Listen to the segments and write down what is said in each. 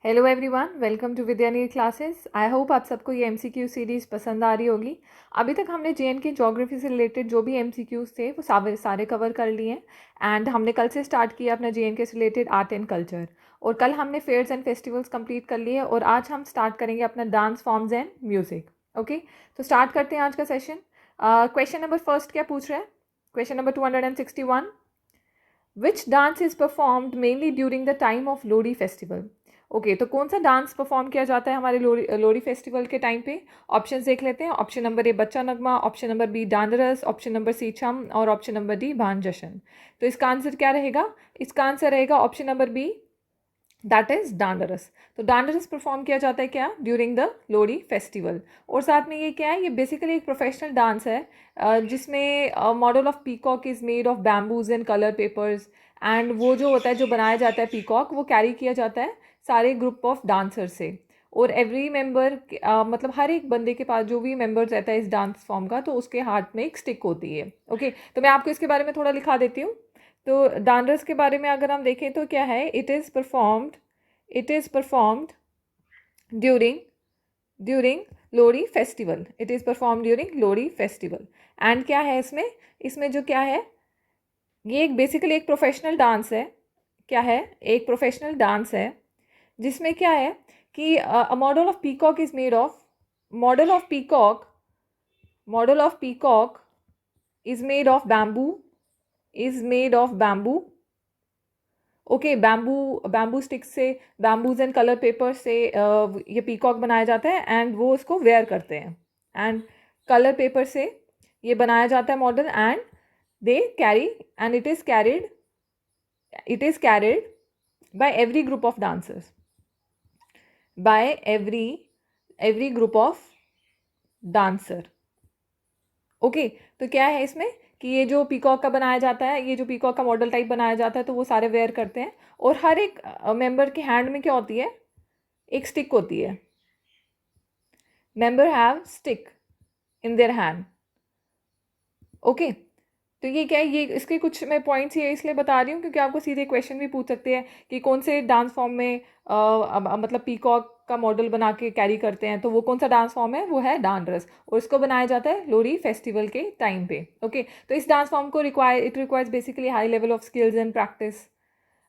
Hello everyone, welcome to Vidyani classes. आई होप आप सबको ये एमसीक्यू सीरीज़ पसंद आ रही होगी। अभी तक हमने जेएनके ज्योग्राफी से रिलेटेड जो भी एमसीक्यूज़ थे वो सारे कवर कर लिए हैं। एंड हमने कल से स्टार्ट किया अपना जेएनके से रिलेटेड आर्ट एंड कल्चर, और कल हमने फेयर्स एंड फेस्टिवल्स कंप्लीट कर लिए, और आज हम स्टार्ट करेंगे अपना dance forms and music. Okay, तो स्टार्ट करते हैं आज का सेशन। क्वेश्चन नंबर फर्स्ट क्या पूछ रहा है? Question number 261, which dance is performed mainly during the time of Lohri festival? Okay, तो कौन सा डांस परफॉर्म किया जाता है हमारे लोहड़ी फेस्टिवल के टाइम पे? ऑप्शंस देख लेते हैं। Option number A Bachha Nagma, option number B Dandaras, option number C Chham, और ऑप्शन नंबर डी भान जश्न। तो इसका आंसर क्या रहेगा? इसका आंसर रहेगा option number B, that is Dandaras. तो डांडरस परफॉर्म किया जाता है क्या? During the Lohri festival. और साथ में ये क्या है? ये बेसिकली एक प्रोफेशनल डांस है जिसमें model of peacock is made of bamboos and colour papers. And वो जो होता है, जो बनाया जाता है पीकॉक, वो कैरी किया जाता है सारे ग्रुप ऑफ डांसर से। और एवरी मेंबर मतलब हर एक बंदे के पास जो भी मेंबर रहता है इस डांस फॉर्म का, तो उसके हाथ में एक स्टिक होती है। ओके, तो मैं आपको इसके बारे में थोड़ा लिखा देती हूँ। तो डांडर्स के बारे में अगर हम देखें तो क्या है? It is performed during Lohri festival. It is perform during Lohri festival. And क्या है इसमें? इसमें जो क्या है, ये एक बेसिकली एक प्रोफेशनल डांस है। क्या है? एक प्रोफेशनल डांस है जिसमें क्या है कि a model of peacock is made of model of peacock is made of bamboo. Okay, bamboo sticks से, बैम्बूज एंड कलर पेपर से ये पीकॉक बनाया जाता है। एंड वो उसको वेयर करते हैं, एंड कलर पेपर से ये बनाया जाता है model. And they carry, and it is carried by every group of dancers, by every group of dancer. Okay, तो क्या है इसमें कि ये जो पीकॉक का बनाया जाता है, ये जो पीकॉक का मॉडल टाइप बनाया जाता है, तो वो सारे वेयर करते हैं। और हर एक मेंबर के हैंड में क्या होती है? एक स्टिक होती है। Member have stick in their hand. Okay, तो ये क्या है? ये इसके कुछ मैं पॉइंट्स ये इसलिए बता रही हूँ क्योंकि आपको सीधे क्वेश्चन भी पूछ सकते हैं कि कौन से डांस फॉर्म में मतलब पीकॉक का मॉडल बना के कैरी करते हैं। तो वो कौन सा डांस फॉर्म है? वो है डांडरस, और इसको बनाया जाता है लोहड़ी फेस्टिवल के टाइम पे। ओके, तो इस डांस फॉर्म को requires basically high level of skills and practice.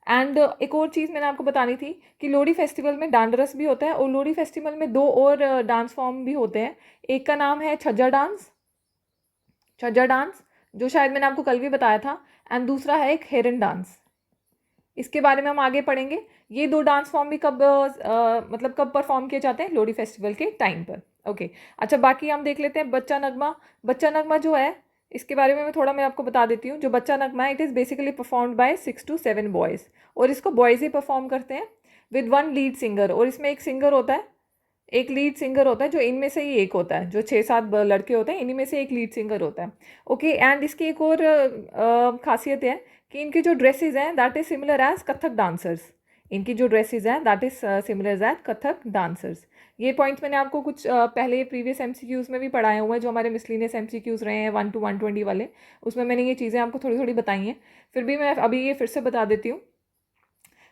And एक और चीज़ मैंने आपको बतानी थी कि लोहड़ी फेस्टिवल में डांडरस भी होता है, और लोहड़ी फेस्टिवल में दो और डांस फॉर्म भी होते हैं। एक का नाम है छज्जा डांस, जो शायद मैंने आपको कल भी बताया था। एंड दूसरा है एक हेरन डांस। इसके बारे में हम आगे पढ़ेंगे। ये दो डांस फॉर्म भी मतलब कब परफॉर्म किए जाते हैं? लोहड़ी फेस्टिवल के टाइम पर। ओके, अच्छा, बाकी हम देख लेते हैं बच्चा नगमा। बच्चा नगमा जो है, इसके बारे में मैं आपको बता देती हूँ। जो बच्चा नगमा है, it is basically performed by 6 to 7 boys, और इसको बॉयज़ ही परफॉर्म करते हैं विद वन लीड सिंगर। और इसमें एक सिंगर होता है, एक लीड सिंगर होता है, जो इनमें से ही एक होता है। जो 6-7 लड़के होते हैं, इन्हीं में से एक लीड सिंगर होता है। ओके, एंड इसकी एक और खासियत है कि इनकी जो ड्रेसेस हैं, that is similar as Kathak dancers. इनकी जो ड्रेसेस हैं, that is similar as Kathak dancers. ये पॉइंट्स मैंने आपको कुछ पहले प्रीवियस एमसीक्यूज़ में भी पढ़ाए हुए हैं, जो हमारे मिसलिनियस एमसीक्यूज़ रहे हैं 1 to 120 वाले। उसमें मैंने ये चीज़ें आपको थोड़ी थोड़ी बताई हैं, फिर भी मैं अभी ये फिर से बता देती हूँ।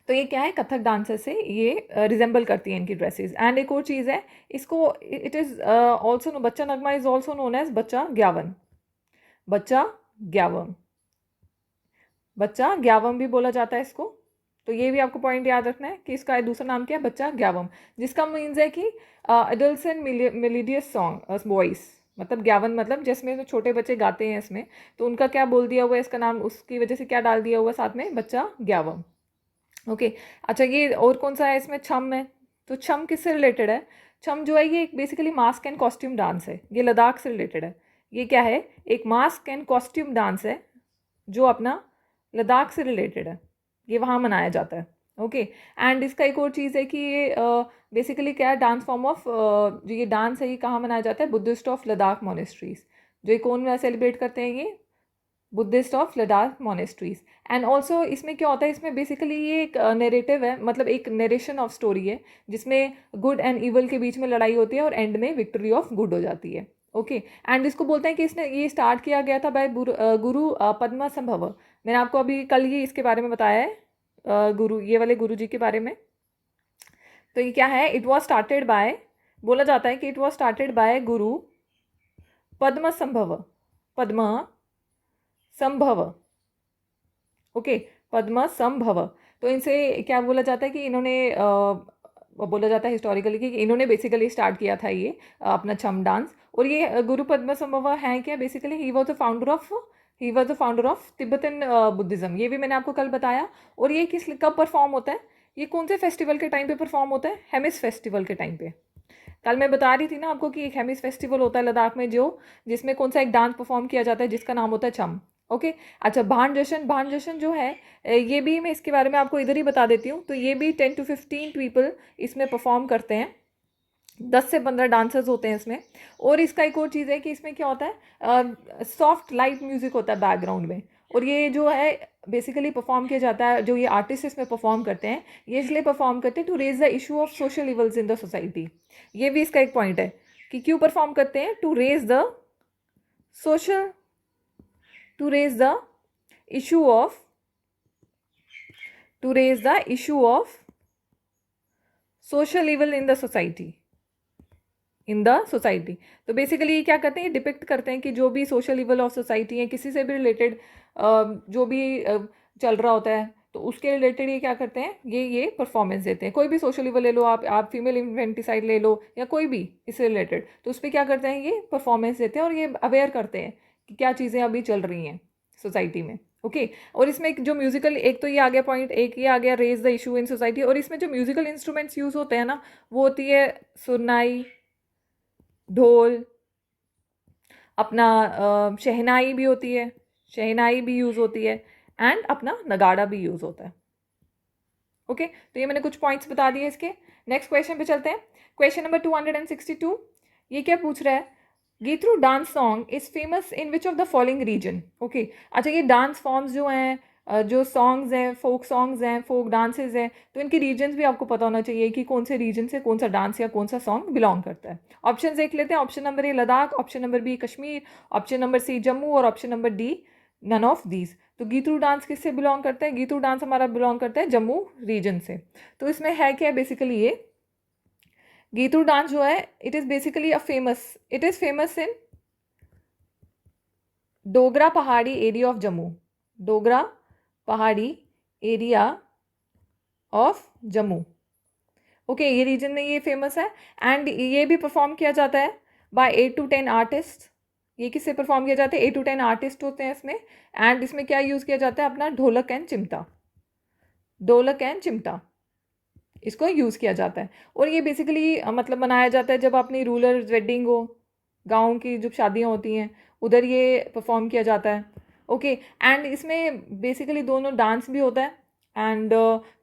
तो ये क्या है? कथक डांसर से ये रिजेंबल करती हैं इनकी ड्रेसेस। एंड एक और चीज़ है, इसको इट इज़ ऑल्सो बच्चा नगमा इज ऑल्सो नोन एज बच्चा ग्यावम भी बोला जाता है इसको। तो ये भी आपको पॉइंट याद रखना है कि इसका दूसरा नाम क्या है? बच्चा ग्यावम, जिसका मीन्स है कि adults and melodious song voice. मतलब ग्यावन मतलब जिसमें छोटे बच्चे गाते हैं इसमें, तो उनका क्या बोल दिया हुआ है इसका नाम, उसकी वजह से क्या डाल दिया हुआ साथ में? बच्चा ग्यावम। ओके, अच्छा, ये और कौन सा है इसमें? छम है। तो छम किससे रिलेटेड है? छम जो है, ये एक basically mask and costume dance है। ये लद्दाख से रिलेटेड है। ये क्या है? एक मास्क एंड कॉस्ट्यूम डांस है जो अपना लद्दाख से रिलेटेड है। ये वहाँ मनाया जाता है। ओके, एंड इसका एक और चीज़ है कि ये बेसिकली क्या है? डांस फॉर्म ऑफ जो ये डांस है, ये कहाँ मनाया जाता है? Buddhist of Ladakh monasteries. जो ये कौन सेलिब्रेट करते हैं? ये Buddhist of Ladakh monasteries. And also इसमें क्या होता है? इसमें बेसिकली ये एक नेरेटिव है, मतलब एक नरेशन ऑफ स्टोरी है, जिसमें गुड एंड इवल के बीच में लड़ाई होती है, और एंड में विक्ट्री ऑफ गुड हो जाती है। ओके, एंड इसको बोलते हैं कि इसने ये स्टार्ट किया गया था बाय गुरु पद्मा संभव। मैंने आपको अभी कल ही इसके बारे में बताया है, गुरु, ये वाले गुरु जी के बारे में। तो ये क्या है, इट वॉज स्टार्टेड बाय, बोला जाता है कि इट वॉज स्टार्टेड बाय गुरु पद्म संभव, पद्म संभव, ओके, पद्म संभव। तो इनसे क्या बोला जाता है कि इन्होंने बोला जाता है हिस्टोरिकली कि इन्होंने बेसिकली स्टार्ट किया था ये अपना छम डांस। और ये गुरु पद्म संभव है क्या, basically he was the founder of Tibetan Buddhism, ये भी मैंने आपको कल बताया। और ये कब परफॉर्म होता है, ये कौन से फेस्टिवल के टाइम पे परफॉर्म होता है, हेमिस फेस्टिवल के टाइम पे। कल मैं बता रही थी ना आपको कि एक हेमिस फेस्टिवल होता है लद्दाख में, जो जिसमें कौन सा एक डांस परफॉर्म किया जाता है जिसका नाम होता है छम, ओके। अच्छा, भान जश्न जो है, ये भी मैं इसके बारे में आपको इधर ही बता देती हूँ। तो ये भी 10 to 15 पीपल इसमें परफॉर्म करते हैं, 10 से 15 डांसर्स होते हैं इसमें। और इसका एक और चीज़ है कि इसमें क्या होता है, सॉफ्ट लाइट म्यूजिक होता है बैकग्राउंड में। और ये जो है बेसिकली परफॉर्म किया जाता है, जो ये आर्टिस्ट इसमें परफॉर्म करते हैं, ये इसलिए परफॉर्म करते हैं to raise the issue of social evils in the society. ये भी इसका एक पॉइंट है कि क्यों परफॉर्म करते हैं, to raise the social, to raise the issue of social evil in the society, तो बेसिकली क्या करते हैं, डिपिक्ट करते हैं कि जो भी सोशल इवल ऑफ सोसाइटी है, किसी से भी रिलेटेड जो भी चल रहा होता है, तो उसके रिलेटेड ये क्या करते हैं, ये परफॉर्मेंस देते हैं। कोई भी सोशल इवल ले लो, आप फीमेल इन्फेंटिसाइड ले लो या कोई भी इससे रिलेटेड, तो उस पर क्या करते हैं, ये परफॉर्मेंस देते हैं और ये अवेयर करते हैं कि क्या चीज़ें अभी चल रही हैं सोसाइटी में, ओके। और इसमें जो म्यूजिकल, एक तो ये आ गया पॉइंट, एक ये आ गया raise the issue in society. और इसमें जो म्यूजिकल इंस्ट्रूमेंट्स यूज होते हैं ना, वो होती है सुरनाई, ढोल, अपना शहनाई भी होती है, शहनाई भी यूज़ होती है, एंड अपना नगाड़ा भी यूज़ होता है, ओके। तो ये मैंने कुछ पॉइंट्स बता दिए इसके। नेक्स्ट क्वेश्चन पे चलते हैं। क्वेश्चन नंबर 262, ये क्या पूछ रहा है, Geetru dance song is famous in which of the following region, okay. अच्छा, ये डांस फॉर्म्स जो हैं, जो सॉन्ग्स हैं, फोक सॉन्ग्स हैं, फोक डांसेस हैं, तो इनकी रीजन्स भी आपको पता होना चाहिए कि कौन से रीजन से कौन सा डांस या कौन सा सॉन्ग बिलोंग करता है। ऑप्शन देख लेते हैं। Option number A Ladakh, option number B Kashmir, option number C Jammu, और option number D none of these. तो गीतरू डांस किससे बिलोंग करता है, गीतरू डांस हमारा बिलोंग करता है जम्मू रीजन से। तो इसमें है क्या, बेसिकली ये गीतरू डांस जो है, it is basically it is famous in Dogra पहाड़ी एरिया ऑफ जम्मू, डोगरा पहाड़ी एरिया ऑफ जम्मू, ओके। ये रीजन में ये फेमस है। एंड ये भी परफॉर्म किया जाता है बाय 8 to 10 आर्टिस्ट। ये किससे परफॉर्म किया जाता है, 8 to 10 आर्टिस्ट होते हैं इसमें। एंड इसमें क्या यूज़ किया जाता है, अपना ढोलक एंड चिमटा, ढोलक एंड चिमटा इसको यूज़ किया जाता है। और ये बेसिकली मतलब मनाया जाता है जब अपनी रूरल वेडिंग हो, गाँव की जब शादियाँ होती हैं उधर ये परफॉर्म किया जाता है, ओके। एंड इसमें बेसिकली दोनों डांस भी होता है एंड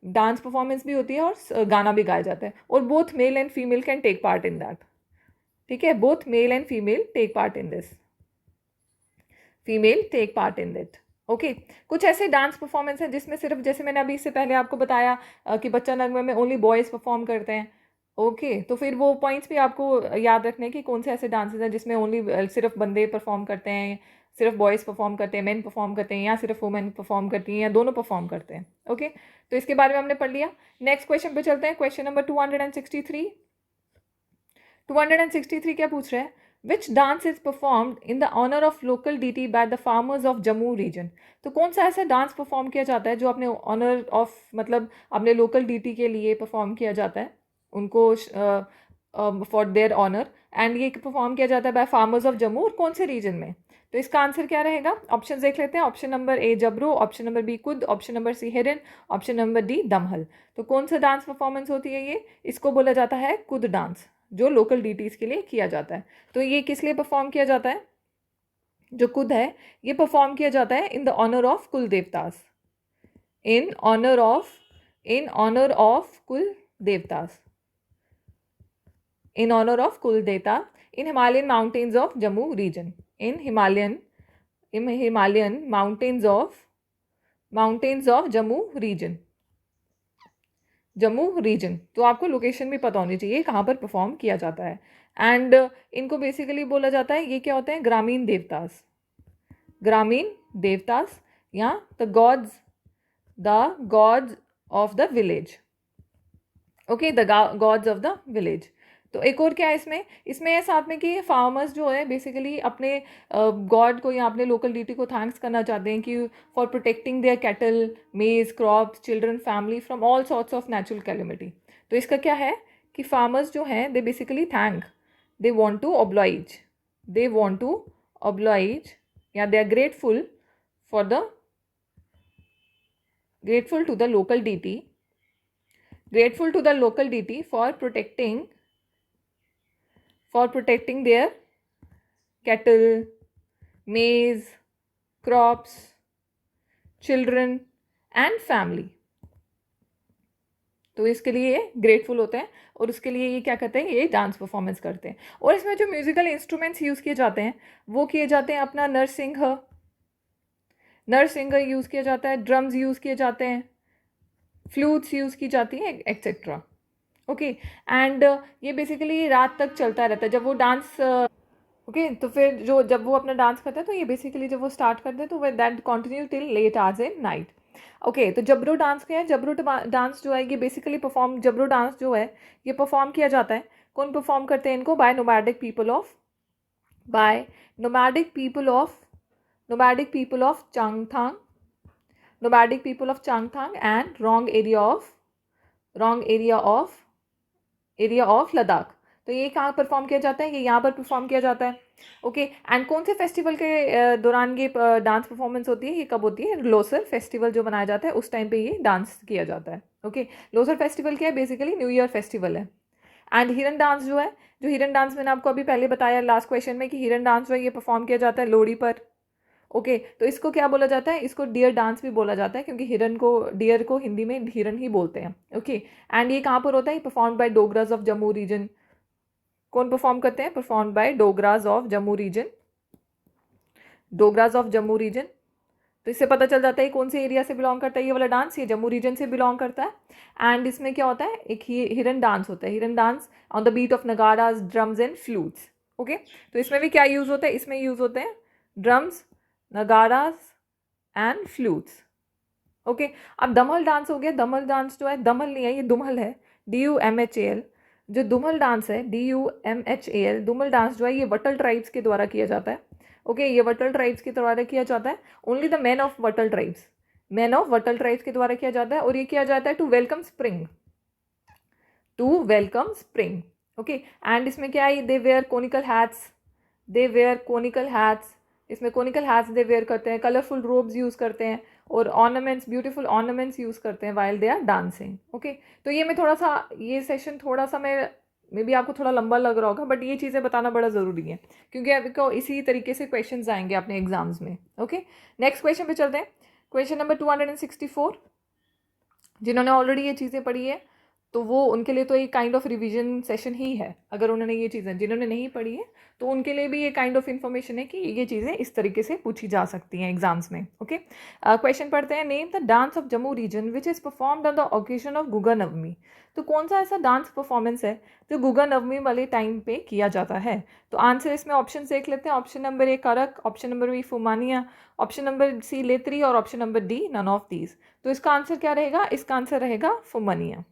डांस परफॉर्मेंस भी होती है और गाना भी गाया जाता है। और both male and female can take part in that, ठीक है, both male and female take part in this, female take part in that, okay. कुछ ऐसे डांस परफॉर्मेंस हैं जिसमें सिर्फ, जैसे मैंने अभी इससे पहले आपको बताया कि बच्चा नगमे में ओनली बॉयज़ परफॉर्म करते हैं, ओके। तो फिर वो पॉइंट्स भी आपको याद रखने कि कौन से ऐसे डांसेस हैं जिसमें ओनली सिर्फ बंदे परफॉर्म करते हैं, सिर्फ बॉयज़ परफॉर्म करते हैं, मेन परफॉर्म करते हैं, या सिर्फ वुमेन परफॉर्म करती हैं, या दोनों परफॉर्म करते हैं, ओके। तो इसके बारे में हमने पढ़ लिया। नेक्स्ट क्वेश्चन पे चलते हैं। क्वेश्चन नंबर 263, 263 क्या पूछ रहे हैं, which dance is performed in the honour of local deity by the farmers of Jammu region. तो कौन सा ऐसा डांस परफॉर्म किया जाता है जो अपने ऑनर ऑफ, मतलब अपने लोकल डीटी के लिए परफॉर्म किया जाता है, उनको फॉर देयर ऑनर, एंड ये परफॉर्म किया जाता है बाय फार्मर्स ऑफ जम्मू, और कौन से रीजन में। तो इसका आंसर क्या रहेगा, ऑप्शन देख लेते हैं। Option number A Jabru, option number B Kud, option number C Hiran, option number D दमहल। तो कौन सा डांस परफॉर्मेंस होती है ये, इसको बोला जाता है कुद डांस, जो लोकल डीटीज के लिए किया जाता है। तो ये किस लिए परफॉर्म किया जाता है, जो कुद है ये परफॉर्म किया जाता है इन द ऑनर ऑफ कुल देवतास, इन ऑनर ऑफ कुल देवतास, in honor of Kuldeta in Himalayan mountains of Jammu region, in Himalayan mountains of Jammu region, Jammu region. तो आपको लोकेशन भी पता होनी चाहिए कहाँ पर परफॉर्म किया जाता है। एंड इनको बेसिकली बोला जाता है, ये क्या होते हैं, ग्रामीण देवतास, ग्रामीण देवतास, या the gods of the village, okay, the gods of the village. तो एक और क्या है इसमें, इसमें है साथ में कि फार्मर्स जो है बेसिकली अपने गॉड को या अपने लोकल डीटी को थैंक्स करना चाहते हैं कि for protecting their cattle, maize, crops, children, family from all sorts of natural calamity. तो इसका क्या है कि फार्मर्स जो हैं they basically thank, they want to oblige, they want to oblige या they are grateful for the grateful to the local deity, grateful to the local deity for protecting their cattle, maize, crops, children and family। तो इसके लिए ये grateful होते हैं और उसके लिए ये क्या करते हैं, ये डांस परफॉर्मेंस करते हैं। और इसमें जो म्यूजिकल इंस्ट्रूमेंट्स यूज़ किए जाते हैं वो किए जाते हैं अपना नरसिंह यूज़ किया जाता है, ड्रम्स यूज़ किए जाते हैं, फ्लूट्स यूज़ की जाती हैं, एक्सेट्रा। ओके, एंड ये बेसिकली रात तक चलता रहता है जब वो डांस। ओके, तो फिर जब वो अपना डांस करते हैं तो ये बेसिकली जब वो स्टार्ट करते हैं तो they that continue till late hours in night. Okay, तो जबरो डांस क्या है, जबरो डांस जो है ये बेसिकली जबरो डांस जो है ये परफॉर्म किया जाता है। कौन परफॉर्म करते हैं इनको, by nomadic people of Changthang, nomadic people of Changthang and wrong area of Ladakh। तो ये कहाँ परफॉर्म किया जाता है, ये यहाँ पर परफॉर्म किया जाता है। ओके, एंड कौन से फेस्टिवल के दौरान ये डांस परफॉर्मेंस होती है, ये कब होती है, लोसर फेस्टिवल जो मनाया जाता है उस टाइम पे ये डांस किया जाता है। ओके, लोसर फेस्टिवल क्या है, बेसिकली न्यू ईयर फेस्टिवल है। एंड हिरन डांस जो है, जो हिरन डांस मैंने आपको अभी पहले बताया लास्ट क्वेश्चन में कि हिरन डांस जो है ये परफॉर्म किया जाता है लोहड़ी पर। ओके, तो इसको क्या बोला जाता है, इसको डियर डांस भी बोला जाता है क्योंकि डियर को हिंदी में हिरन ही बोलते हैं। ओके, एंड ये कहाँ पर होता है, perform by Dogras of Jammu region. कौन परफॉर्म करते हैं, perform by Dogras of Jammu region, तो इससे पता चल जाता है कौन से एरिया से बिलोंग करता है ये वाला डांस, ये जम्मू रीजन से बिलोंग करता है। एंड इसमें क्या होता है, एक हिरन डांस होता है, Hiran dance on the beat of nagaras, drums and flutes. Okay, तो इसमें भी क्या यूज़ होता है, इसमें यूज़ होते हैं ड्रम्स, नगाराज एंड फ्लूट्स। ओके, अब दमल डांस हो गया। दमल डांस जो है, दमल नहीं है ये दुमल है, DUMHAL। जो दुमल डांस है, DUMHAL, दुमल डांस जो है ये वटल ट्राइब्स के द्वारा किया जाता है। ओके, ये वटल ट्राइब्स के द्वारा किया जाता है, only the man of Watal tribes के द्वारा किया जाता है। और ये किया जाता है to welcome spring. Okay, and इसमें क्या है, दे वेयर कोनिकल हैट्स, इसमें कोनिकल हैट्स दे वेयर करते हैं, कलरफुल रोब्स यूज़ करते हैं और ऑर्नामेंट्स, ब्यूटीफुल ऑर्नामेंट्स यूज़ करते हैं while they are dancing. Okay, तो ये मैं थोड़ा सा, ये सेशन थोड़ा सा मैं मे बी आपको थोड़ा लंबा लग रहा होगा, बट ये चीज़ें बताना बड़ा ज़रूरी है क्योंकि आपको इसी तरीके से क्वेश्चंस आएंगे अपने एग्जाम्स में। ओके, नेक्स्ट क्वेश्चन पे चलते हैं। Question number 264। जिन्होंने ऑलरेडी ये चीज़ें पढ़ी है तो वो उनके लिए तो एक काइंड ऑफ रिवीजन सेशन ही है। अगर उन्होंने ये चीज़ें, जिन्होंने नहीं पढ़ी है तो उनके लिए भी ये काइंड ऑफ इन्फॉर्मेशन है कि ये चीज़ें इस तरीके से पूछी जा सकती हैं एग्जाम्स में। ओके, क्वेश्चन पढ़ते हैं। Name the dance of Jammu region which is performed on the occasion of Guga Navami. तो कौन सा ऐसा डांस परफॉर्मेंस है जो गुगा नवमी वाले टाइम पे किया जाता है। तो आंसर इसमें ऑप्शन देख लेते हैं। Option number A Karak, option number B Phumania, option number C Letri और option number D none of these. तो इसका आंसर क्या रहेगा, इसका आंसर रहेगा फुमानिया।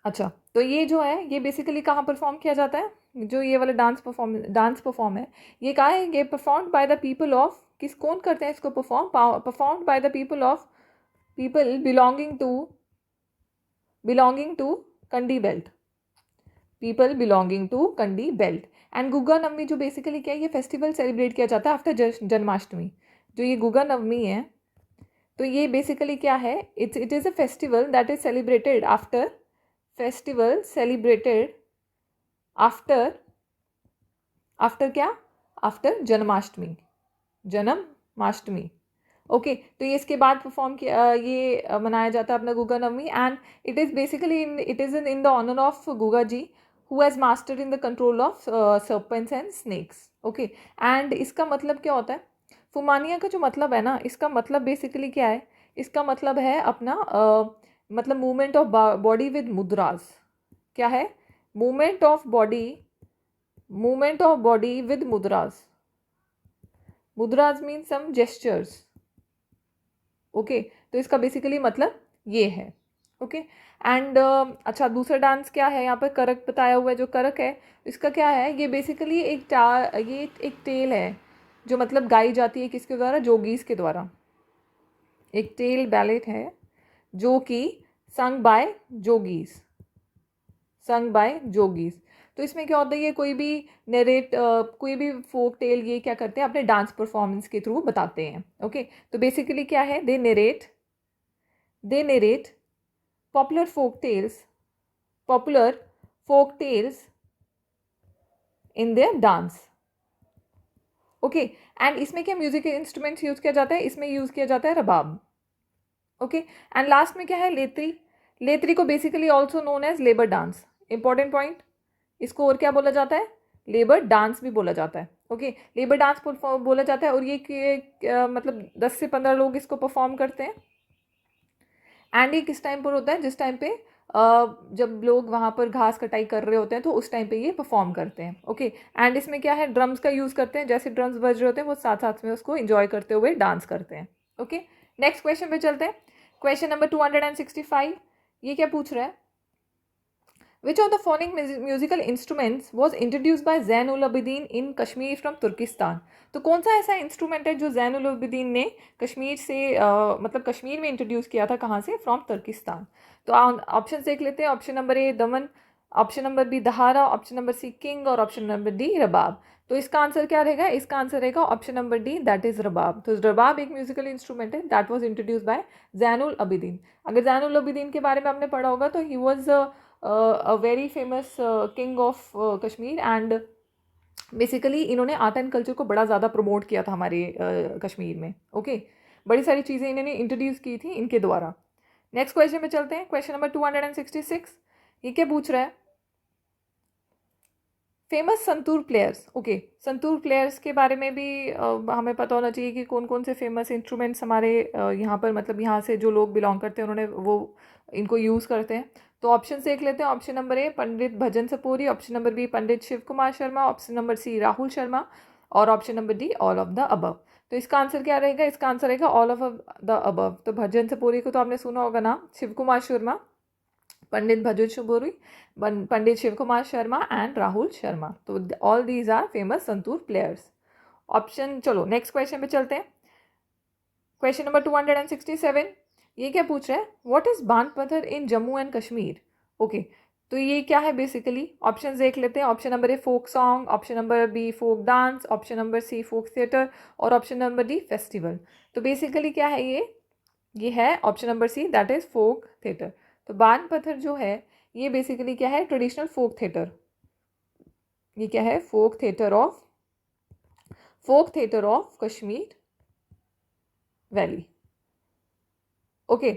अच्छा, तो ये जो है ये बेसिकली कहाँ परफॉर्म किया जाता है, जो ये वाला डांस परफॉर्म है, ये कहाँ है, ये performed by the people of, कौन करते हैं इसको performed by the people belonging to Kandi belt, and Guga Navami जो बेसिकली क्या है, ये फेस्टिवल सेलिब्रेट किया जाता है आफ्टर जन्माष्टमी। जो ये गुगा नवमी है तो ये बेसिकली क्या है, it is a festival that is celebrated after Janmashtami. Okay, तो ये इसके बाद परफॉर्म किया, ये मनाया जाता है अपना Guga Navami. And it is basically in the honour of Guga ji who has mastered in the control of serpents and snakes. Okay, and इसका मतलब क्या होता है, फुमानिया का जो मतलब है ना, इसका मतलब बेसिकली क्या है, इसका मतलब है अपना मतलब movement of body with mudras. क्या है, movement of body with mudras mean some gestures. Okay, तो इसका बेसिकली मतलब ये है। ओके। एंड अच्छा, दूसरा डांस क्या है यहाँ पर, करक बताया हुआ है। जो करक है इसका क्या है, ये बेसिकली ये एक टेल है जो मतलब गाई जाती है किसके द्वारा, जोगीज के द्वारा। एक टेल बैलेट है जो कि संग बाय जोगीज, संग बाय जोगीज। तो इसमें क्या होता है, ये कोई भी फोक टेल ये क्या करते हैं, अपने डांस परफॉर्मेंस के थ्रू बताते हैं। ओके, तो बेसिकली क्या है, they narrate popular folk tales popular folk tales in their dance। Okay, and इसमें क्या म्यूजिक इंस्ट्रूमेंट्स यूज किया जाता है, इसमें यूज किया जाता है रबाब। ओके, एंड लास्ट में क्या है, लेत्री। लेत्री को basically also known as labour dance. Important point, इसको और क्या बोला जाता है, लेबर डांस भी बोला जाता है। ओके, लेबर डांस बोला जाता है। और ये मतलब 10 से 15 लोग इसको परफॉर्म करते हैं। एंड ये किस टाइम पर होता है, जिस टाइम पे जब लोग वहाँ पर घास कटाई कर रहे होते हैं तो उस टाइम पे ये परफॉर्म करते हैं। ओके, एंड इसमें क्या है, ड्रम्स का यूज़ करते हैं। जैसे ड्रम्स बज रहे होते हैं वो साथ साथ में उसको एंजॉय करते हुए डांस करते हैं। ओके, नेक्स्ट क्वेश्चन पे चलते हैं। क्वेश्चन नंबर 265, ये क्या पूछ रहा है, Which of the following musical instruments was introduced by Zain ul Abidin in Kashmir from Turkestan? तो कौन सा ऐसा इंस्ट्रूमेंट है जो जैन उल अबिदीन ने कश्मीर से मतलब कश्मीर में इंट्रोड्यूस किया था, कहाँ से, फ्रॉम तुर्किस्तान। तो ऑप्शन देख लेते हैं। Option number A Daman, option number B Dahara, option number C किंग और ऑप्शन नंबर डी रबाब। तो इसका आंसर क्या रहेगा, इसका आंसर रहेगा option number D, that is rabab. तो रबाब एक म्यूजिकल इंस्ट्रूमेंट है that was introduce by Zain ul Abidin. अगर जैन उल अबिदीन के बारे में आपने पढ़ा होगा तो he was a very famous king of Kashmir. And basically इन्होंने आर्ट एंड कल्चर को बड़ा ज़्यादा प्रमोट किया था हमारे कश्मीर में। ओके, बड़ी सारी चीज़ें इन्होंने इंट्रोड्यूस की थी इनके द्वारा। नेक्स्ट क्वेश्चन पे चलते हैं। क्वेश्चन नंबर 266, ये क्या पूछ रहा है, famous santoor players. Okay, santoor players के बारे में भी हमें पता होना चाहिए कि कौन कौन से फेमस इंस्ट्रूमेंट्स हमारे यहाँ पर मतलब यहाँ से जो लोग बिलोंग करते हैं उन्होंने वो इनको यूज़ करते हैं। तो ऑप्शन देख लेते हैं। Option number A Pandit Bhajan Sopori, option number B Pandit Shiv Kumar Sharma, option number C Rahul Sharma और option number D all of the above. तो इसका आंसर क्या रहेगा, इसका आंसर रहेगा ऑल ऑफ द अबव। तो भजन सपोरी को तो आपने सुना होगा नाम, शिव कुमार शर्मा, पंडित भजन सपोरी, पंडित शिव कुमार शर्मा एंड राहुल शर्मा। तो all these are famous santoor players. Option, चलो नेक्स्ट क्वेश्चन पे चलते हैं। क्वेश्चन नंबर 267, ये क्या पूछ रहा है, what is Bhand Pather in Jammu and Kashmir. Okay, तो ये क्या है बेसिकली, ऑप्शन देख लेते हैं। Option number A folk song, option number B folk dance, option number C folk theatre और ऑप्शन नंबर डी फेस्टिवल। तो बेसिकली क्या है ये है option number C, that is folk theatre. तो बांध पत्थर जो है ये बेसिकली क्या है, ट्रेडिशनल फोक थिएटर। ये क्या है, folk theatre of Kashmir valley. Okay,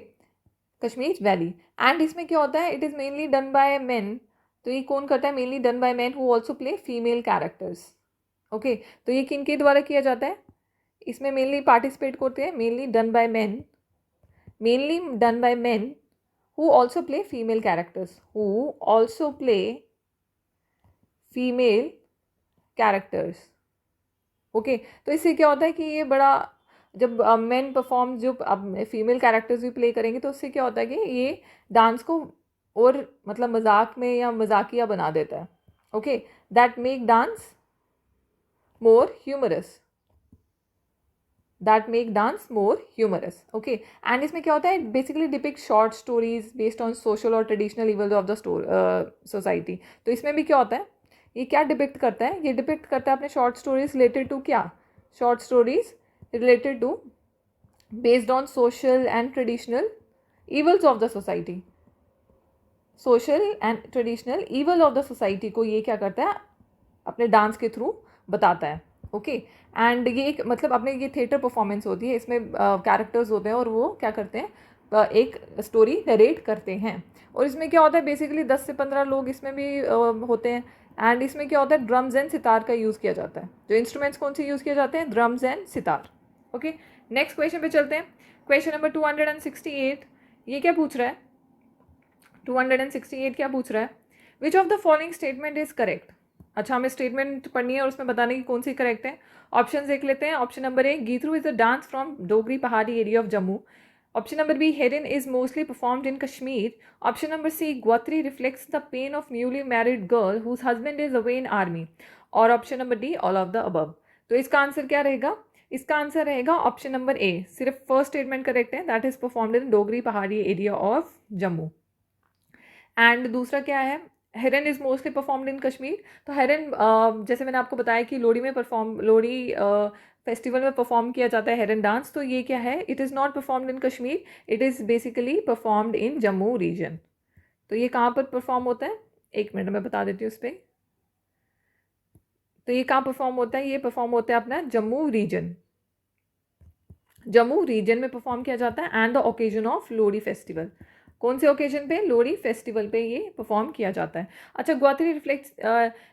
Kashmir valley. And इसमें क्या होता है, it is mainly done by men. तो ये कौन करता है, mainly done by men who also play female characters. Okay, तो ये किन के द्वारा किया जाता है, इसमें मेनली पार्टिसिपेट करते हैं mainly done by main who also play female characters, okay. तो इससे क्या होता है कि ये बड़ा, जब मेन परफॉर्म जो अब फीमेल कैरेक्टर्स भी प्ले करेंगे तो उससे क्या होता है कि ये डांस को और मतलब मजाक में या मजाकिया बना देता है। Okay, that make dance more humorous, okay. And इसमें क्या होता है, basically depict short stories based on social और traditional evils of the society. तो इसमें भी क्या होता है, ये क्या डिपिक्ट करता है, ये डिपिक्ट करता है अपने शॉर्ट स्टोरीज रिलेटेड टू क्या, short stories related to based on social and traditional evils of the society, social and traditional evil of the society को ये क्या करता है, अपने डांस के थ्रू बताता है। ओके, एंड ये एक मतलब अपने ये थिएटर परफॉर्मेंस होती है, इसमें कैरेक्टर्स होते हैं और वो क्या करते हैं, एक स्टोरी नरेट करते हैं। और इसमें क्या होता है, बेसिकली 10 से 15 लोग इसमें भी होते हैं। एंड इसमें क्या होता है, ड्रम्स एंड सितार का यूज़ किया जाता है। जो इंस्ट्रूमेंट्स कौन से यूज़ किए जाते हैं, drums and sitar. Okay, next question पे चलते हैं। क्वेश्चन नंबर 268, ये क्या पूछ रहा है, 268 क्या पूछ रहा है, विच of the following statement is correct. अच्छा, हमें स्टेटमेंट पढ़नी है और उसमें बताने की कौन सी करेक्ट है। ऑप्शन देख लेते हैं। Option number A, Geetru is a dance from Dogri Pahari area of Jammu. Option number B, Heren is mostly performed in Kashmir. Option number C, Gwatri reflects the pain of newly married girl whose husband is away in army. और option number D, all of the above. तो इसका answer क्या रहेगा? इसका answer रहेगा option number A. सिर्फ first statement correct है, that is performed in Dogri Pahari area of Jammu. And दूसरा क्या है? Heren is mostly performed in Kashmir. तो हेरन जैसे मैंने आपको बताया कि लोहड़ी फेस्टिवल में परफॉर्म किया जाता है हेरन डांस. तो ये क्या है? It is not performed in Kashmir, it is basically performed in Jammu region. तो ये कहाँ पर परफॉर्म होता है? एक मिनट मैं बता देती हूँ उस पर. तो ये कहाँ परफॉर्म होता है? ये परफॉर्म होता है अपना जम्मू रीजन. जम्मू रीजन में परफॉर्म किया जाता है and the occasion of Lohri festival. कौन से ओकेजन पे? लोहड़ी फेस्टिवल पे ये परफॉर्म किया जाता है. अच्छा, ग्वात्री रिफ्लेक्ट्स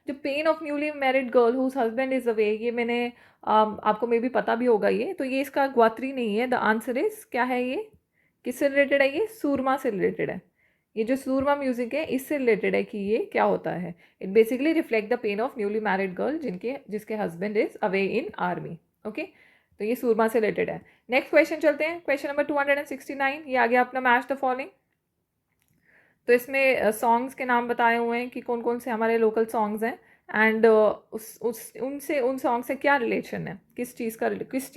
जो pain of newly married girl whose husband is away, ये मैंने आपको मे भी पता भी होगा ये. तो ये इसका ग्वात्री नहीं है. द आंसर इज क्या है? ये किससे रिलेटेड है? ये सूरमा से रिलेटेड है. ये जो सूरमा म्यूजिक है इससे रिलेटेड है कि ये क्या होता है. It basically reflect the pain of newly married girl जिसके husband is away in army. Okay, तो ये सूरमा से रिलेटेड है. नेक्स्ट क्वेश्चन चलते हैं. Question number 269. ये आ गया अपना मैच द फॉलोइंग. तो इसमें सॉन्ग्स के नाम बताए हुए हैं कि कौन कौन से हमारे लोकल सॉन्ग्स हैं एंड उन सॉन्ग से क्या रिलेशन है, किस चीज़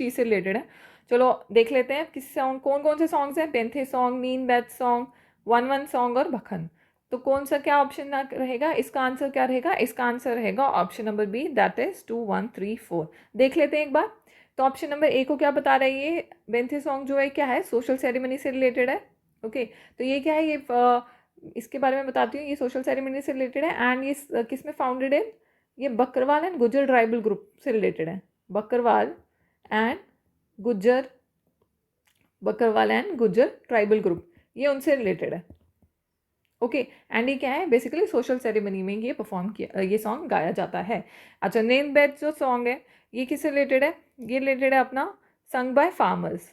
से रिलेटेड है. चलो देख लेते हैं किस सॉन्ग कौन कौन से सॉन्ग्स हैं. बेंथे सॉन्ग, नीन बैत सॉन्ग, वन वन सॉन्ग और भखन. तो कौन सा क्या ऑप्शन रहेगा? इसका आंसर क्या रहेगा? इसका आंसर रहेगा option number B, that is 2 1 3 4. देख लेते हैं एक बार. तो ऑप्शन नंबर ए को क्या बता रही है? ये बेंथे सॉन्ग जो है क्या है? सोशल सेरेमनी से रिलेटेड है. ओके, तो ये क्या है? ये इसके बारे में बताती हूँ. ये सोशल सेरेमनी से रिलेटेड है एंड ये किस में फाउंडेड है? ये Bakarwal and Gujjar tribal group से रिलेटेड है. Bakarwal and Gujjar tribal group, ये उनसे रिलेटेड है. ओके, एंड ये क्या है? बेसिकली सोशल सेरेमनी में ये परफॉर्म किया, ये सॉन्ग गाया जाता है. अच्छा, नेम बैच जो सॉन्ग है ये किससे रिलेटेड है? ये रिलेटेड है अपना संग बाय फार्मर्स.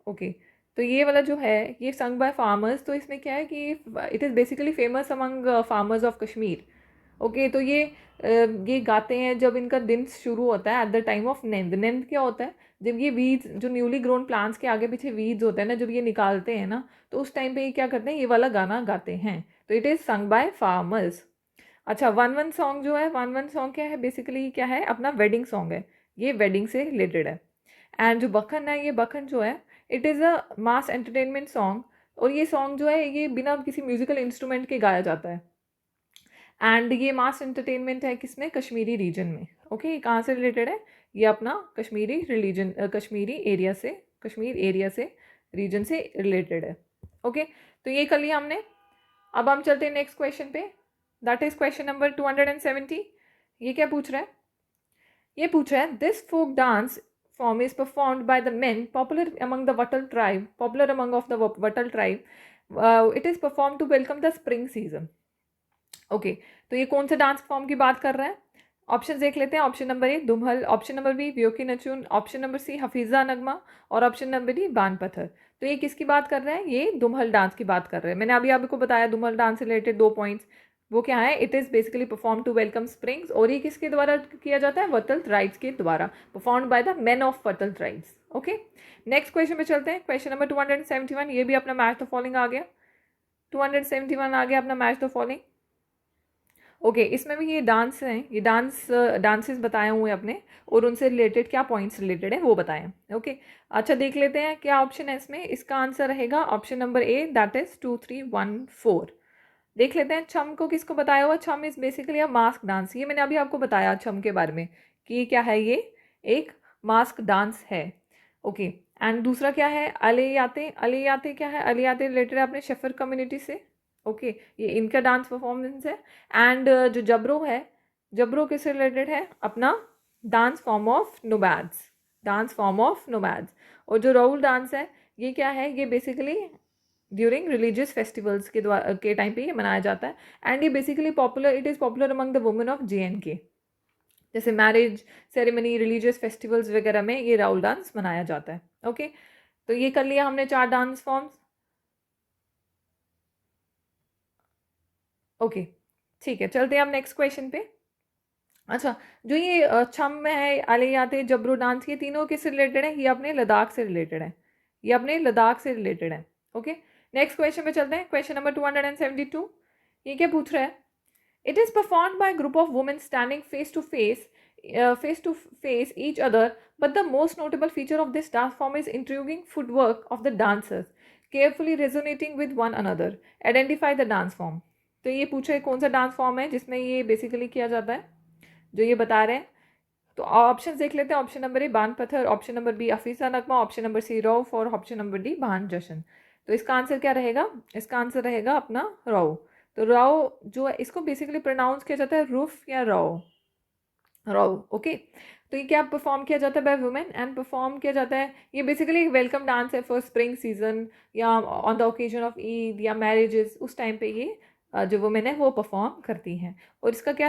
ओके, तो ये वाला जो है ये संग बाय फार्मर्स. तो इसमें क्या है कि it is basically famous among farmers of Kashmir. Okay, तो ये गाते हैं जब इनका दिन शुरू होता है एट द टाइम ऑफ नेंद. नेंद क्या होता है? जब ये वीड्स, जो न्यूली ग्रोन प्लांट्स के आगे पीछे वीड्स होते हैं ना, जब ये निकालते हैं ना, तो उस टाइम पे ये क्या करते हैं? ये वाला गाना गाते हैं. तो it is sung by farmers. अच्छा, वन वन सॉन्ग जो है, वन वन सॉन्ग क्या है? बेसिकली क्या है? अपना वेडिंग सॉन्ग है. ये वेडिंग से रिलेटेड है. एंड जो बखन है, ये बखन जो है it is a mass entertainment song. और ये सॉन्ग जो है ये बिना किसी म्यूजिकल इंस्ट्रूमेंट के गाया जाता है. एंड ये मास एंटरटेनमेंट है किसमें? कश्मीरी रीजन में. ओके, कहाँ से रिलेटेड है? ये अपना कश्मीर एरिया से रीजन से रिलेटेड है. ओके, तो ये कर लिया हमने. अब हम चलते हैं नेक्स्ट क्वेश्चन पे, दैट इज क्वेश्चन नंबर 270. ये क्या पूछ रहा है? ये पूछ रहा है, this folk dance form is performed by the men popular among the Wattal tribe. It is performed to welcome the spring season. Okay, तो ये कौन से डांस फॉर्म की बात कर रहा है? ऑप्शन देख लेते हैं. Option number A Dumhal, option number B ब्योकी Nachun, option number C Hafiza Nagma और ऑप्शन नंबर डी बान पत्थर. तो ये किसकी बात कर रहे हैं? ये दुम्हल डांस की बात कर रहे हैं. मैंने अभी आपको बताया दुम्हल डांस से रिलेटेड 2 पॉइंट्स. वो क्या है? It is basically perform to welcome springs. और ये किसके द्वारा किया जाता है? वत्तल ट्राइब्स के द्वारा, performed by the men of Watal tribes. Okay, next question पे चलते हैं. Question number 271. ये भी अपना मैच द फॉलोइंग आ गया. 271 आ गया अपना मैच द फॉलोइंग. ओके, इसमें भी ये डांस हैं, ये डांसेस बताए हुए अपने, और उनसे रिलेटेड क्या पॉइंट्स रिलेटेड है वो बताएं. ओके, अच्छा देख लेते हैं क्या ऑप्शन है इसमें. इसका आंसर रहेगा option number A, that is 2 3 1 4. देख लेते हैं. छम को किसको बताया हुआ? छम is basically a mask dance. ये मैंने अभी आपको बताया छम के बारे में कि क्या है, ये एक मास्क डांस है. ओके, एंड दूसरा क्या है? अले याते क्या है? अले याते रिलेटेड है अपने शफर कम्युनिटी से. ओके, ये इनका डांस परफॉर्मेंस है. एंड जो जबरो है, जबरो किससे रिलेटेड है? अपना डांस फॉर्म ऑफ नोमैड्स. और जो राउल डांस है ये क्या है? ये बेसिकली ड्यूरिंग रिलीजियस फेस्टिवल्स के टाइम पे ये मनाया जाता है. एंड ये basically it is popular among the women of JNK. जैसे मैरिज सेरेमनी, रिलीजियस फेस्टिवल्स वगैरह में ये राउल डांस मनाया जाता है. ओके, तो ये कर लिया हमने 4 डांस फॉर्म्स. ओके, ठीक है, चलते हैं हम नेक्स्ट क्वेश्चन पे. अच्छा, जो ये छम में है, आले याते, जबरू डांस, ये तीनों किससे रिलेटेड है? ये अपने लद्दाख से रिलेटेड है. ये अपने लद्दाख से रिलेटेड है। ओके, नेक्स्ट क्वेश्चन पे चलते हैं। क्वेश्चन नंबर 272, ये क्या पूछ रहा है? It is performed by group of women standing face to face each other, but the most notable feature of this dance form is intriguing footwork of the dancers, carefully resonating with one another. Identify the dance form. तो ये पूछा है कौन सा dance form है जिसमें ये basically किया जाता है, जो ये बता रहे हैं। तो ऑप्शन देख लेते हैं। ऑप्शन नंबर ए बान पत्थर, ऑप्शन नंबर बी अफीसा नगमा, ऑप्शन नंबर सी रौफ और ऑप्शन नंबर डी भान जश्न। तो इसका आंसर क्या रहेगा? इसका आंसर रहेगा अपना रौ। तो रौ जो है इसको बेसिकली प्रोनाउंस किया जाता है रूफ या रौ, रौ। ओके, तो ये क्या परफॉर्म किया जाता है बाय वुमेन एंड परफॉर्म किया जाता है, ये बेसिकली एक वेलकम डांस है फॉर स्प्रिंग सीजन या on the occasion of Eid या मैरिजेस, उस टाइम पे ये जो वुमेन है वो परफॉर्म करती हैं। और इसका क्या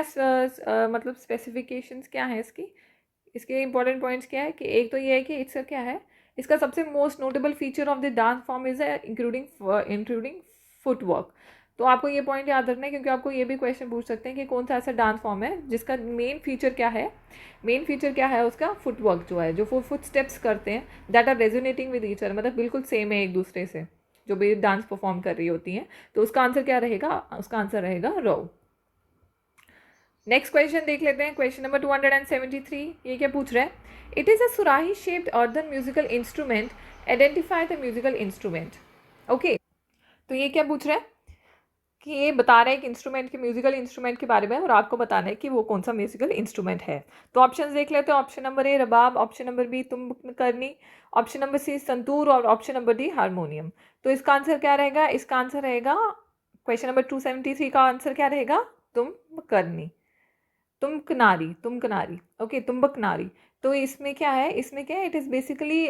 मतलब स्पेसिफिकेशंस क्या है इसके इंपॉर्टेंट पॉइंट्स क्या है कि एक तो ये है कि इसका क्या है, इसका सबसे most notable feature of the dance form is including footwork. तो आपको ये पॉइंट याद रखना है क्योंकि आपको ये भी क्वेश्चन पूछ सकते हैं कि कौन सा ऐसा डांस फॉर्म है जिसका मेन फीचर क्या है। मेन फीचर क्या है उसका? फुटवर्क जो है, जो फुट स्टेप्स करते हैं that are resonating with each other, मतलब बिल्कुल सेम है एक दूसरे से, जो भी डांस परफॉर्म कर रही होती हैं। तो उसका आंसर क्या रहेगा? उसका आंसर रहेगा रो। नेक्स्ट क्वेश्चन देख लेते हैं। क्वेश्चन नंबर 273, ये क्या पूछ रहा है? इट इज़ अ सुराही shaped earthen musical instrument, identify the musical instrument. Okay, तो ये क्या पूछ रहा है कि ये बता रहा है कि इंस्ट्रूमेंट के म्यूजिकल इंस्ट्रूमेंट के बारे में और आपको बताना है कि वो कौन सा म्यूजिकल इंस्ट्रूमेंट है। तो ऑप्शन देख लेते हैं। Option number A rabab, option number B tumbaknari, option number C santoor और ऑप्शन नंबर डी हारमोनियम। तो इसका आंसर क्या रहेगा? इसका आंसर रहेगा क्वेश्चन नंबर 273 का आंसर क्या रहेगा? तुम्बकरनी, तुमकनारी। ओके, तुम्बकनारी। तो इसमें क्या है? It is basically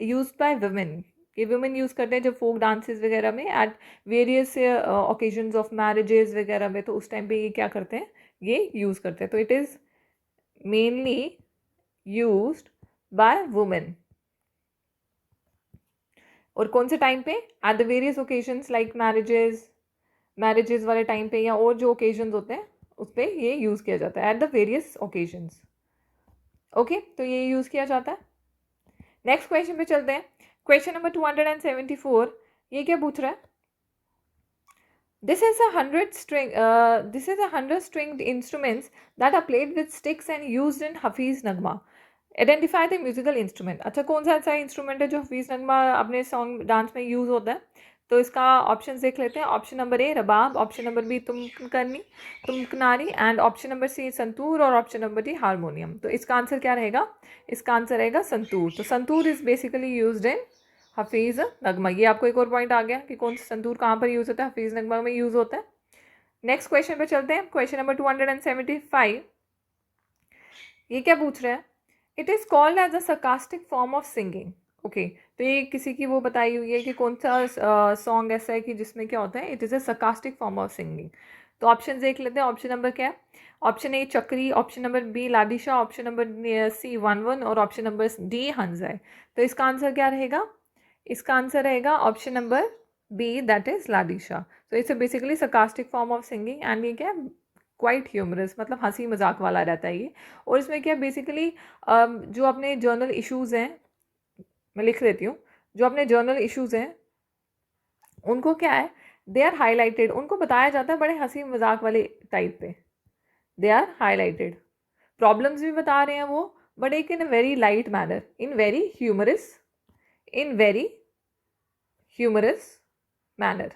used by women. ये वुमेन यूज़ करते हैं जब फोक डांसेस वगैरह में at various occasions of marriages वगैरह में, तो उस टाइम पे ये क्या करते हैं? ये यूज़ करते हैं। तो it is mainly used by women. और कौन से टाइम पे? At the various occasions like marriages वाले टाइम पे या और जो ओकेजन्स होते हैं उस पर ये यूज़ किया जाता है at the various occasions. Okay, तो ये यूज़ किया जाता है। नेक्स्ट क्वेश्चन पे चलते हैं। क्वेश्चन नंबर 274, ये क्या पूछ रहा है? This is a 100 stringed instruments that are played with sticks and used in Hafiz Nagma. Identify the musical instrument. अच्छा, कौन सा ऐसा इंस्ट्रूमेंट है जो हफीज़ नगमा अपने सॉन्ग डांस में यूज़ होता है? तो इसका ऑप्शन देख लेते हैं। Option number A rabab, option number B tumbaknari and option number C santoor और ऑप्शन नंबर डी हारमोनियम। तो इसका आंसर क्या रहेगा? इसका आंसर रहेगा संतूर। तो santoor is basically used in Hafiz Nagma. ये आपको एक और पॉइंट आ गया कि कौन सा संतूर कहाँ पर यूज़ होता है? हफीज़ नगमा में यूज़ होता है। नेक्स्ट क्वेश्चन पे चलते हैं। क्वेश्चन नंबर 275, ये क्या पूछ रहा है? It is called as a sarcastic form of singing. Okay, तो ये किसी की वो बताई हुई है कि कौन सा सॉन्ग ऐसा है कि जिसमें क्या होता है? It is a sarcastic form of singing. तो ऑप्शन देख लेते हैं। ऑप्शन नंबर क्या है? Option A Chakri, option number B Ladishah, option number C Wan और ऑप्शन नंबर डी हंस है। तो इसका आंसर क्या रहेगा? इसका आंसर रहेगा option number B, that is Ladishah. तो it's basically sarcastic form of singing and ये क्या है? क्वाइट ह्यूमरस, मतलब हंसी मजाक वाला रहता है ये। और इसमें क्या बेसिकली जो अपने जर्नल इश्यूज़ हैं, मैं लिख लेती हूँ, जो अपने जर्नल इश्यूज़ हैं उनको क्या है? दे आर हाईलाइटेड, उनको बताया जाता है बड़े हंसी मजाक वाले टाइप पे। दे आर हाईलाइटेड, प्रॉब्लम्स भी बता रहे हैं वो, बट एक in very light manner, in very humorous manner.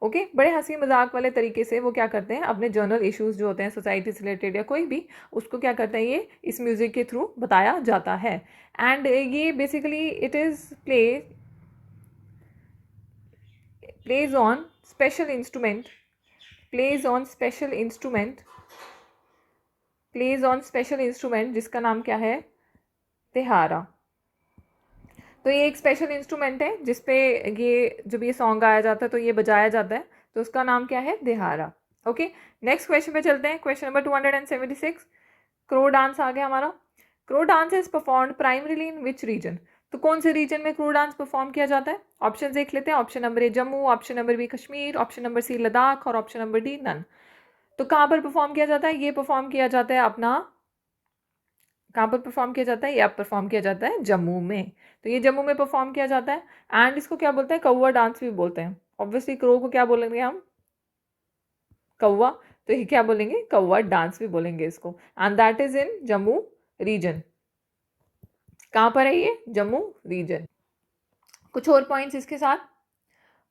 Okay, बड़े हंसी मजाक वाले तरीके से वो क्या करते हैं? अपने जर्नल इश्यूज़ जो होते हैं सोसाइटी से रिलेटेड या कोई भी, उसको क्या करते हैं? ये इस म्यूज़िक के थ्रू बताया जाता है। एंड ये basically it is plays on special instrument जिसका नाम क्या है? तेहारा। तो ये एक स्पेशल इंस्ट्रूमेंट है जिसपे ये जब ये सॉन्ग गाया जाता है तो ये बजाया जाता है, तो उसका नाम क्या है? देहारा। ओके, नेक्स्ट क्वेश्चन पे चलते हैं। क्वेश्चन नंबर 276, क्रो डांस आ गया हमारा। Crow dance is performed primarily in which region? तो कौन से रीजन में क्रो डांस परफॉर्म किया जाता है? ऑप्शन देख लेते हैं। Option number A Jammu, option number B Kashmir, option number C Ladakh और ऑप्शन नंबर डी नन। तो कहाँ पर परफॉर्म किया जाता है? ये परफॉर्म किया जाता है अपना कहाँ पर परफॉर्म किया जाता है? ये अब परफॉर्म किया जाता है जम्मू में। तो ये जम्मू में परफॉर्म किया जाता है। एंड इसको क्या बोलते हैं? कौवा डांस भी बोलते हैं। ऑब्वियसली क्रो को क्या बोलेंगे हम? कौवा। तो ये क्या बोलेंगे? कौवा डांस भी बोलेंगे इसको। And that is in Jammu region. कहाँ पर है ये? जम्मू रीजन। कुछ और पॉइंट्स इसके साथ।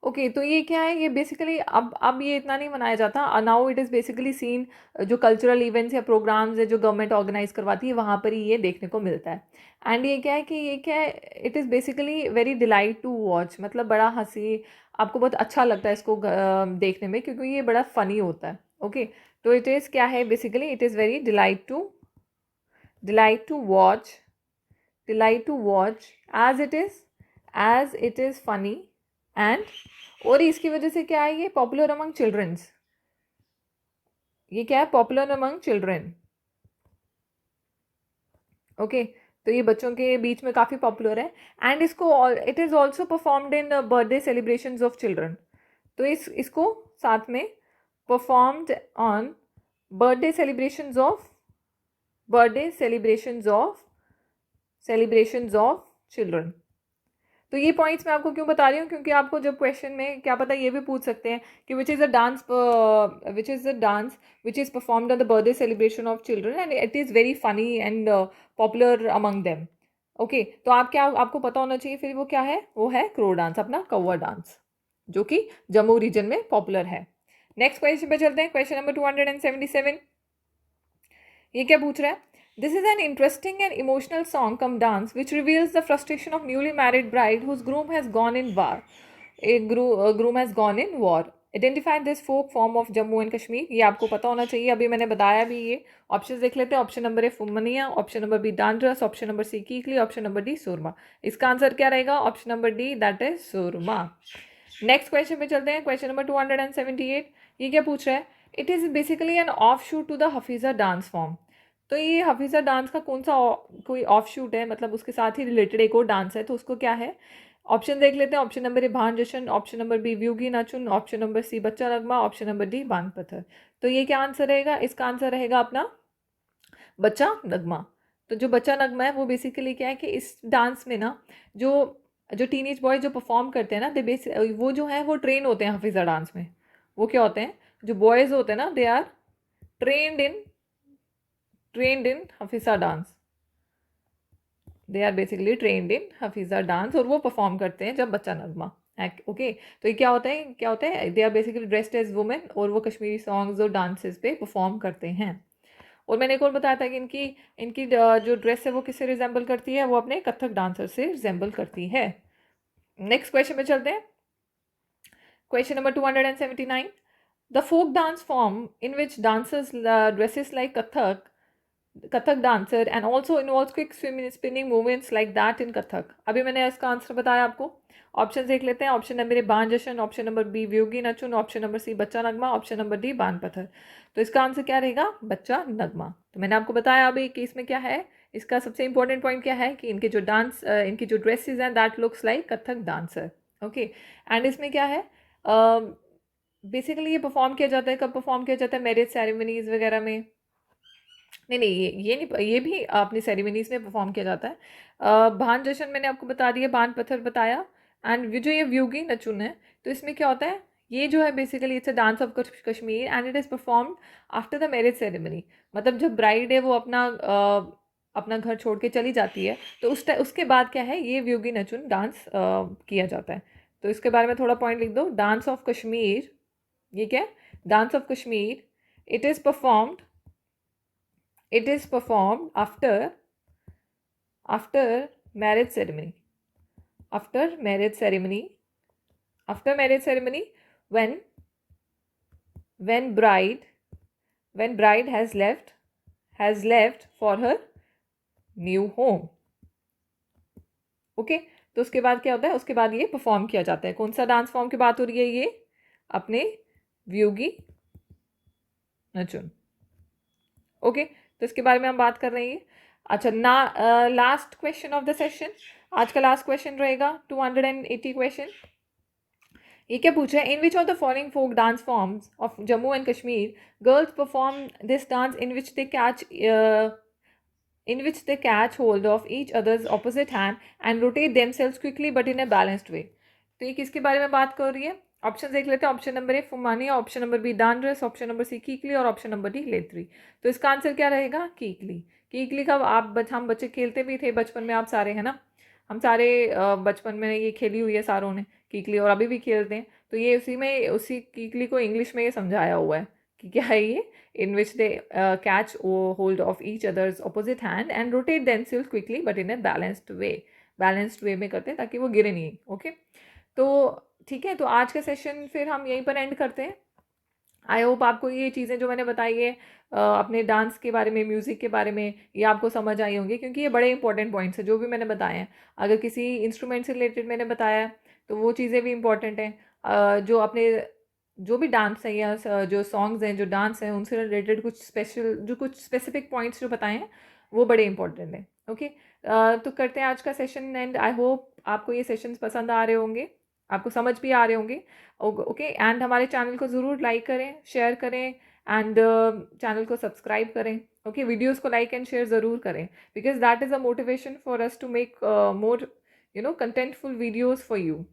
ओके तो ये क्या है? ये बेसिकली अब ये इतना नहीं मनाया जाता। Now it is basically scene, जो कल्चरल इवेंट्स या प्रोग्राम्स है जो गवर्नमेंट ऑर्गेनाइज करवाती है वहाँ पर ही ये देखने को मिलता है। एंड ये क्या है कि ये क्या है, it is basically very delight to watch, मतलब बड़ा हंसी, आपको बहुत अच्छा लगता है इसको देखने में, क्योंकि ये बड़ा फ़नी होता है। ओके तो इट इज़ क्या है basically, it is very delight to watch, delight to watch as it is funny and, और इसकी वजह से क्या है, ये पॉपुलर अमंग चिल्ड्रंस। ये क्या है? Popular among children. ओके तो ये बच्चों के बीच में काफ़ी पॉपुलर है। एंड इसको it is also performed in birthday celebrations of children. तो इसको साथ में performed on birthday celebrations of children. तो ये पॉइंट्स मैं आपको क्यों बता रही हूँ, क्योंकि आपको जब क्वेश्चन में क्या पता ये भी पूछ सकते हैं कि which is a dance which is performed on the birthday celebration of children and it is very funny and popular among them. Okay तो आपको पता होना चाहिए फिर वो क्या है, वो है क्रो डांस, अपना कौवा डांस, जो कि जम्मू रीजन में पॉपुलर है। नेक्स्ट क्वेश्चन पे चलते हैं, क्वेश्चन नंबर 277। ये क्या पूछ रहा है? This is an interesting and emotional song come dance which reveals the frustration of newly married bride whose groom has gone in war. Groom has gone in war. Identify this folk form of Jammu and Kashmir. ये आपको पता होना चाहिए, अभी मैंने बताया भी ये। ऑप्शन देख लेते हैं। Option number A Phumania, option number B Dandaras, option number C Kikli, option number D Surma. इसका आंसर क्या रहेगा? Option number D, that is Surma. Next question पे चलते हैं, क्वेश्चन नंबर 278। ये क्या पूछ रहा है? It is basically an offshoot to the Hafiza dance form. तो ये हफीज़ा डांस का कौन सा कोई ऑफ शूट है, मतलब उसके साथ ही रिलेटेड एक और डांस है, तो उसको क्या है? ऑप्शन देख लेते हैं। Option number A Bhand Jashan, option number B Wuegi Nachun, option number C Bachha Nagma, option number D बान पत्थर। तो ये क्या आंसर रहेगा? इसका आंसर रहेगा अपना बच्चा नगमा। तो जो बच्चा नगमा है वो बेसिकली क्या है कि इस डांस में ना जो जो टीनेज बॉयज जो परफॉर्म करते हैं ना, वो जो है वो ट्रेन होते हैं हफीज़ा डांस में। वो क्या होते हैं? जो बॉयज़ होते हैं ना, they are trained in Hafiza dance. They are basically trained in Hafiza dance, और वो परफॉर्म करते हैं जब बच्चा नगमा। ओके तो ये क्या होता है they are basically dressed as women, और वो कश्मीरी सॉन्ग्स और डांसेस पे परफॉर्म करते हैं। और मैंने एक और बताया था कि इनकी जो ड्रेस है वो किससे रिजेंबल करती है? वो अपने कथक डांसर से रिजेंबल करती है। नेक्स्ट क्वेश्चन पे चलते हैं, question number 279। The folk dance form in which dancers dresses like Kathak dancer and also involves quick spinning movements like that in Kathak. अभी मैंने इसका आंसर बताया आपको। ऑप्शन देख लेते हैं। ऑप्शन नंबर ए बान Jashan, option number B Wuegi Nachun, option number C Bachha Nagma, option number D बान पत्थर। तो इसका आंसर क्या रहेगा? बच्चा नगमा। तो मैंने आपको बताया अभी कि इसमें क्या है, इसका सबसे इंपॉर्टेंट पॉइंट क्या है कि इनकी जो ड्रेसेस हैं that looks like Kathak dancer. Okay and इसमें क्या है, बेसिकली ये परफॉर्म किया जाता है, कब परफॉर्म किया जाता है? मैरिज सेरेमनीज वगैरह में। नहीं, ये नहीं, ये भी अपनी सेरेमनीज में परफॉर्म किया जाता है। भान जशन मैंने आपको बता दिया, बान पत्थर बताया। एंड जो ये व्यूगी नचुन है, तो इसमें क्या होता है? ये जो है basically it's a dance of Kashmir and it is performed after the marriage ceremony. मतलब जब ब्राइड है वो अपना घर छोड़ के चली जाती है, तो उसके बाद क्या है, ये व्यूगी नचुन डांस किया जाता है। तो इसके बारे में थोड़ा पॉइंट लिख दो। डांस ऑफ कश्मीर, ये क्या है? Dance of Kashmir, it is performed after marriage ceremony. After marriage ceremony, when bride has left for her new home. Okay तो उसके बाद क्या होता है? उसके बाद ये परफॉर्म किया जाता है। कौन सा डांस फॉर्म की बात हो रही है? ये अपने व्योगी नचुन। ओके तो इसके बारे में हम बात कर रहे हैं। अच्छा last question of the session, आज का लास्ट क्वेश्चन रहेगा 280 क्वेश्चन। ये क्या पूछ रहा है? In which of the following folk dance forms of Jammu and Kashmir girls perform this dance in which they catch in which they catch hold of each other's opposite hand and rotate themselves quickly but in a balanced way. तो ये किसके बारे में बात कर रही है? Option देख लेते हैं. Option number A Phumania, option number B Dandaras, option number C Kikli और ऑप्शन नंबर डी लेत्री. तो इसका आंसर क्या रहेगा? कीकली. कीकली का हम बच्चे खेलते भी थे बचपन में, आप सारे, है ना. हम सारे बचपन में ये खेली हुई है सारों ने कीकली, और अभी भी खेलते हैं. तो ये उसी कीकली को इंग्लिश में ये समझाया हुआ है कि क्या है ये. in which they catch hold of each other's opposite hand and rotate themselves quickly but in a balanced way में करते हैं ताकि वो गिरे नहीं. ओके, तो ठीक है. तो आज का सेशन फिर हम यहीं पर एंड करते हैं. आई होप आपको ये चीज़ें जो मैंने बताई है अपने डांस के बारे में, म्यूज़िक के बारे में, ये आपको समझ आई होंगी, क्योंकि ये बड़े इंपॉर्टेंट पॉइंट्स हैं जो भी मैंने बताए हैं. अगर किसी इंस्ट्रूमेंट से रिलेटेड मैंने बताया तो वो चीज़ें भी इंपॉर्टेंट हैं. जो अपने जो भी डांस है या जो सॉन्ग्स हैं, जो डांस हैं, उनसे रिलेटेड कुछ स्पेसिफिक पॉइंट्स जो बताए हैं वो बड़े इंपॉर्टेंट हैं. ओके, तो करते हैं आज का सेशन एंड आई होप आपको ये सेशंस पसंद आ रहे होंगे, आपको समझ भी आ रहे होंगे. ओके, एंड हमारे चैनल को ज़रूर लाइक करें, शेयर करें एंड चैनल को सब्सक्राइब करें. ओके, वीडियोज़ को लाइक एंड शेयर ज़रूर करें because that is a motivation for us to make more contentful videos for you.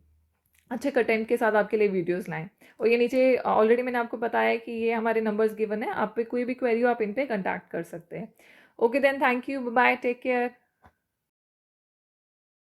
अच्छे कंटेंट के साथ आपके लिए वीडियोस लाएं. और ये नीचे ऑलरेडी मैंने आपको बताया कि ये हमारे नंबर्स गिवन है, आप पे कोई भी क्वेरी हो आप इन पे कांटेक्ट कर सकते हैं. Okay then, thank you, bye, take care.